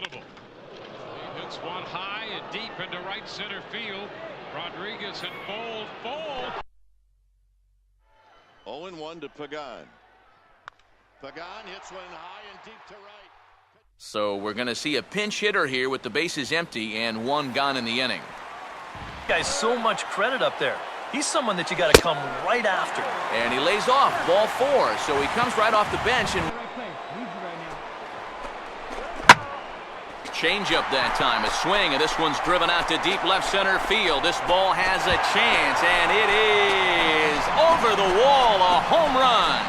unhittable. He hits one high and deep into right center field. Rodriguez and Bold. 0-1 to Pagan. Pagan hits one high and deep to right. So we're going to see a pinch hitter here with the bases empty and one gone in the inning. Guy's so much credit up there. He's someone that you got to come right after. And he lays off ball 4, so he comes right off the bench and change up that time. A swing, and this one's driven out to deep left center field. This ball has a chance, and it is over the wall, a home run.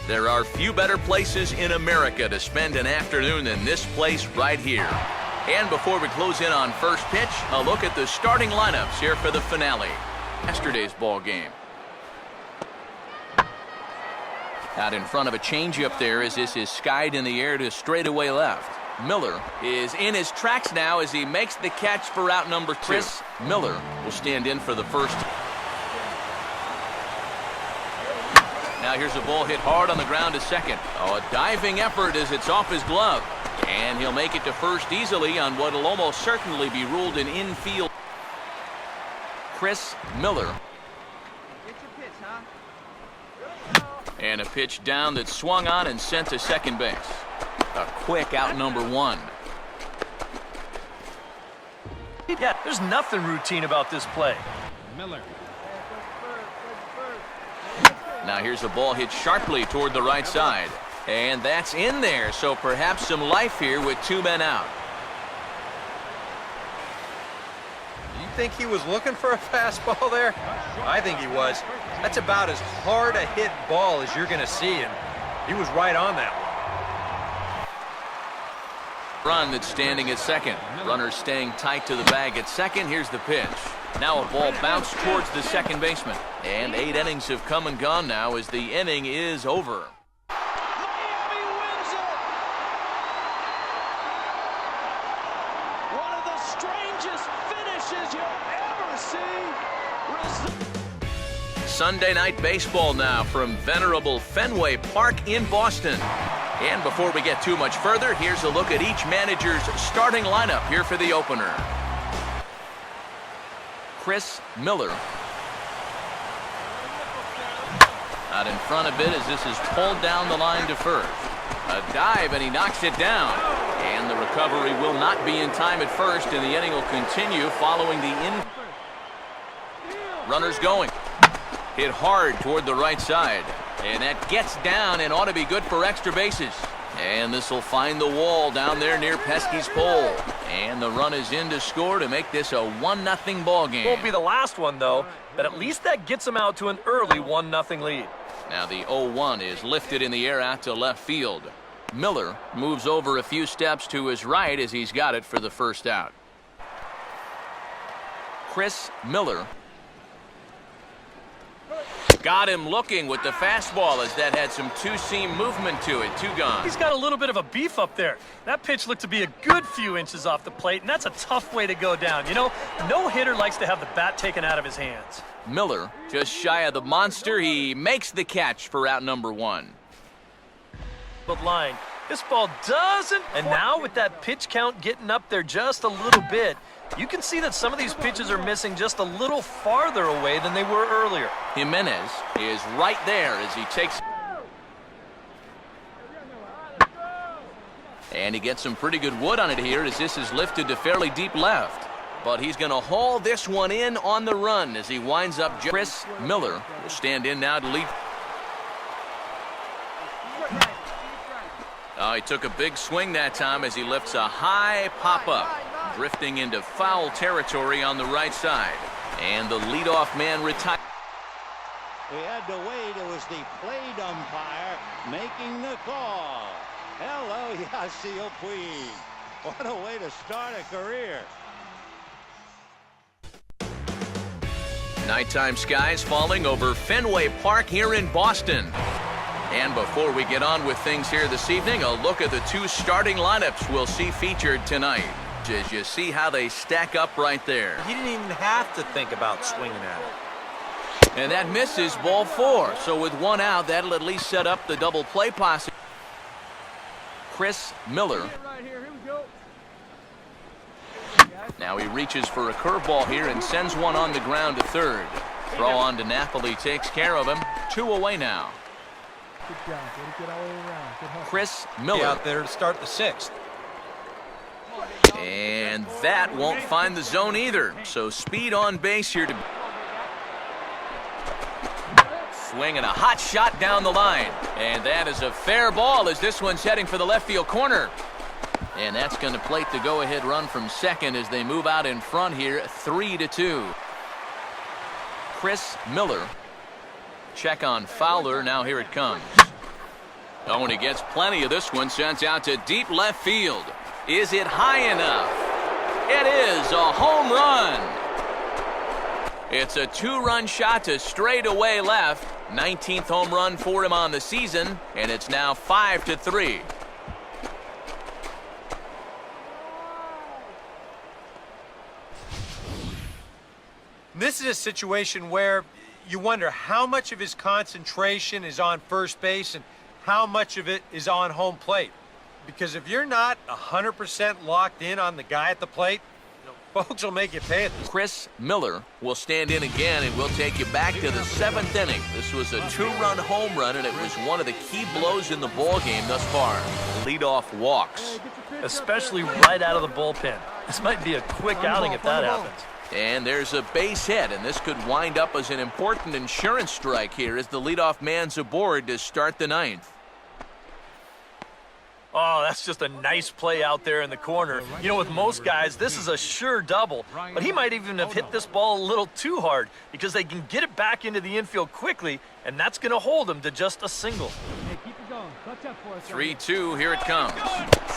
There are few better places in America to spend an afternoon than this place right here. And before we close in on first pitch, a look at the starting lineups here for the finale. Yesterday's ball game. Out in front of a changeup there as this is skied in the air to straightaway left. Miller is in his tracks now as he makes the catch for out number 2. Chris Miller will stand in for the first. Now here's a ball hit hard on the ground to second. Oh, a diving effort as it's off his glove. And he'll make it to first easily on what will almost certainly be ruled an infield. Chris Miller. Get your pitch, huh? And a pitch down that swung on and sent to second base. A quick out number 1. Yeah, there's nothing routine about this play. Miller. Now here's a ball hit sharply toward the right side. And that's in there, so perhaps some life here with 2 men out. You think he was looking for a fastball there? I think he was. That's about as hard a hit ball as you're going to see, and he was right on that one. Run that's standing at second. Runner staying tight to the bag at second. Here's the pitch. Now a ball bounced towards the second baseman. And 8 innings have come and gone now as the inning is over. Miami wins it! One of the strangest finishes you'll ever see. Sunday night baseball now from venerable Fenway Park in Boston. And before we get too much further, here's a look at each manager's starting lineup here for the opener. Chris Miller. Out in front a bit as this is pulled down the line to first. A dive and he knocks it down. And the recovery will not be in time at first, and the inning will continue following the in. Runners going. Hit hard toward the right side. And that gets down and ought to be good for extra bases. And this will find the wall down there near Pesky's pole. And the run is in to score to make this a 1-0 ball game. Won't be the last one, though, but at least that gets him out to an early 1-0 lead. Now the 0-1 is lifted in the air out to left field. Miller moves over a few steps to his right as he's got it for the first out. Chris Miller. Got him looking with the fastball as that had some two-seam movement to it. 2 gone. He's got a little bit of a beef up there. That pitch looked to be a good few inches off the plate, and that's a tough way to go down. You know, no hitter likes to have the bat taken out of his hands. Miller, just shy of the monster, he makes the catch for out number 1. But line, this ball doesn't. And now with that pitch count getting up there just a little bit, you can see that some of these pitches are missing just a little farther away than they were earlier. Jimenez is right there as he takes. And he gets some pretty good wood on it here as this is lifted to fairly deep left. But he's going to haul this one in on the run as he winds up. Chris Miller will stand in now to lead. He took a big swing that time as he lifts a high pop-up, drifting into foul territory on the right side. And the leadoff man retired. We had to wait. It was the plate umpire making the call. Hello, Yasiel Puig. What a way to start a career. Nighttime skies falling over Fenway Park here in Boston. And before we get on with things here this evening, a look at the 2 starting lineups we'll see featured tonight. as you see how they stack up right there. He didn't even have to think about swinging at it. And that misses, ball 4. So with one out, that'll at least set up the double play possibility. Chris Miller. Right here. Here we go. Now he reaches for a curveball here and sends one on the ground to third. Throw on to Napoli takes care of him. 2 away now. Good job. Get all the way around. Good hustle. Chris Miller. Out there to start the 6th. And that won't find the zone either. So speed on base here to swinging a hot shot down the line. And that is a fair ball as this one's heading for the left field corner. And that's going to plate the go-ahead run from second as they move out in front here, 3-2. Chris Miller. Check on Fowler. Now here it comes. Oh, and he gets plenty of this one. Sends out to deep left field. Is it high enough? It is a home run. It's a 2-run shot to straightaway left. 19th home run for him on the season, and it's now 5-3. This is a situation where you wonder how much of his concentration is on first base and how much of it is on home plate. Because if you're not 100% locked in on the guy at the plate, folks will make you pay it. Chris Miller will stand in again, and we'll take you back to the 7th inning. This was a 2-run home run, and it was one of the key blows in the ballgame thus far. Leadoff walks. Especially right out of the bullpen. This might be a quick outing if that happens. And there's a base hit, and this could wind up as an important insurance strike here as the leadoff man's aboard to start the 9th. Oh, that's just a nice play out there in the corner. You know, with most guys, this is a sure double, but he might even have hit this ball a little too hard because they can get it back into the infield quickly, and that's going to hold him to just a single. Hey, keep it going. Clutch up for us. 3-2, here it comes.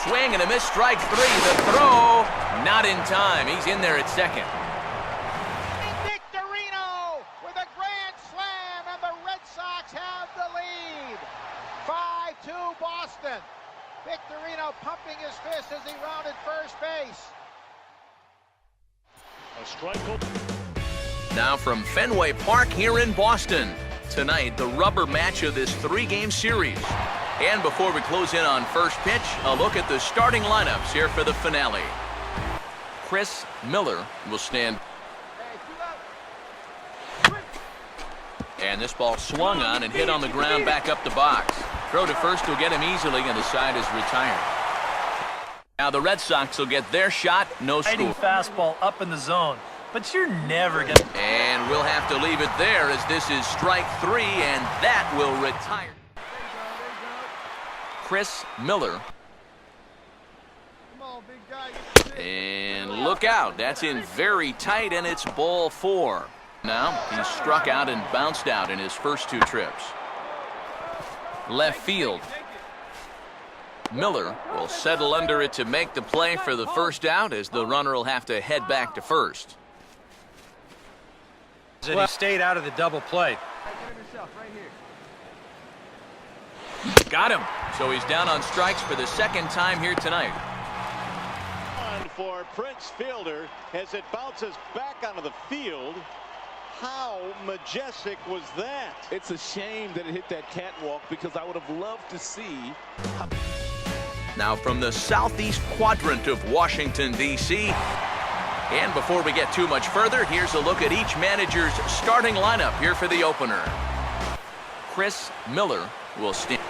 Swing and a miss, strike 3. The throw, not in time. He's in there at second. Victorino with a grand slam, and the Red Sox have the lead. 5-2 Boston. Victorino pumping his fist as he rounded first base. A strike. Now from Fenway Park here in Boston. Tonight, the rubber match of this 3-game series. And before we close in on first pitch, a look at the starting lineups here for the finale. Chris Miller will stand. And this ball swung on and hit on the ground back up the box. Throw to first will get him easily, and the side is retired. Now the Red Sox will get their shot, no score. Fighting fastball up in the zone, but you're never going to... And we'll have to leave it there as this is strike 3, and that will retire. Chris Miller. Come on, big guy. And look out, that's in very tight, and it's ball 4. Now he's struck out and bounced out in his first 2 trips. Left field. Miller will settle under it to make the play for the first out as the runner will have to head back to first. And he stayed out of the double play. Got him. So he's down on strikes for the 2nd time here tonight. For Prince Fielder as it bounces back onto the field. How majestic was that? It's a shame that it hit that catwalk because I would have loved to see. Now from the southeast quadrant of Washington, D.C. And before we get too much further, here's a look at each manager's starting lineup here for the opener. Chris Miller will stand.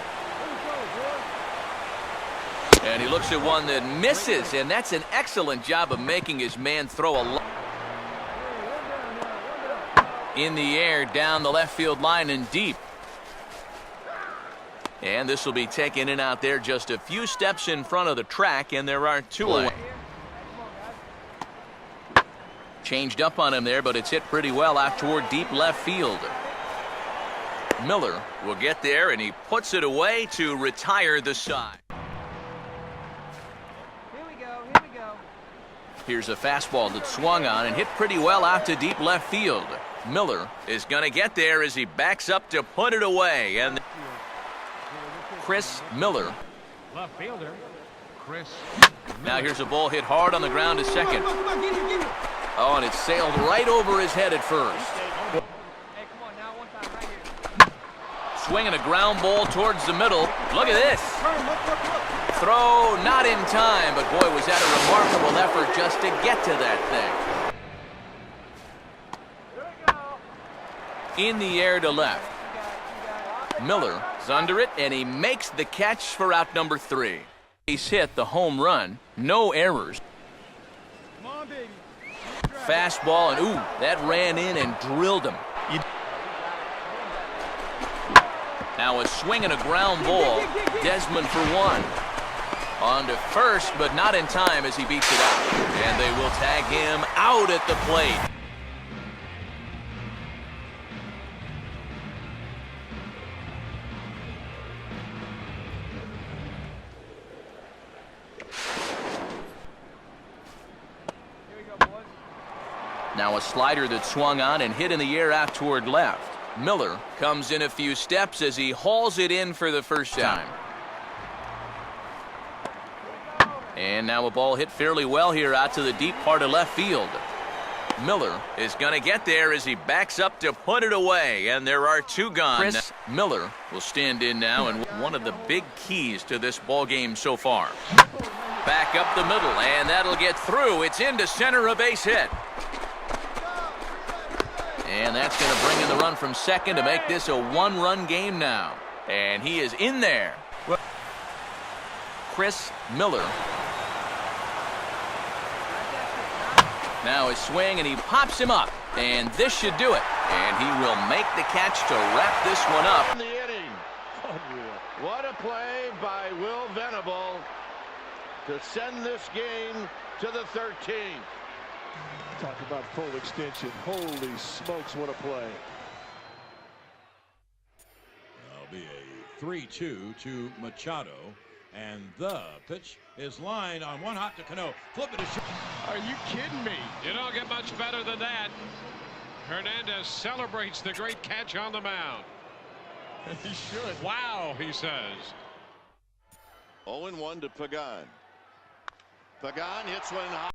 And he looks at one that misses, and that's an excellent job of making his man throw a in the air down the left field line and deep. And this will be taken in out there just a few steps in front of the track, and there are 2 away. Changed up on him there, but it's hit pretty well out toward deep left field. Miller will get there, and he puts it away to retire the side. Here we go. Here we go. Here's a fastball that swung on and hit pretty well out to deep left field. Miller is going to get there as he backs up to put it away. And Chris Miller. Left fielder, Chris Now here's a ball hit hard on the ground to second. Oh, and it sailed right over his head at first. Hey, come on now, one time right here. Swinging a ground ball towards the middle. Look at this. Throw not in time, but boy, was that a remarkable effort just to get to that thing. In the air to left. Miller is under it, and he makes the catch for out number 3. He's hit the home run. No errors. Come on, baby. Fastball, and ooh, that ran in and drilled him. Now a swing and a ground ball. Desmond for 1. On to first, but not in time as he beats it out. And they will tag him out at the plate. Now a slider that swung on and hit in the air out toward left. Miller comes in a few steps as he hauls it in for the first time. And now a ball hit fairly well here out to the deep part of left field. Miller is going to get there as he backs up to put it away, and there are 2 gone. Chris Miller will stand in now, and one of the big keys to this ball game so far. Back up the middle, and that'll get through. It's into center, a base hit. And that's going to bring in the run from second to make this a 1-run game now. And he is in there. Chris Miller. Now his swing, and he pops him up. And this should do it. And he will make the catch to wrap this one up. In the inning. What a play by Will Venable to send this game to the 13th. Talk about full extension. Holy smokes, what a play. That'll be a 3-2 to Machado. And the pitch is lined on one hop to Cano. Flip it to short. Are you kidding me? You don't get much better than that. Hernandez celebrates the great catch on the mound. He should. Wow, he says. 0-1 to Pagan. Pagan hits one high.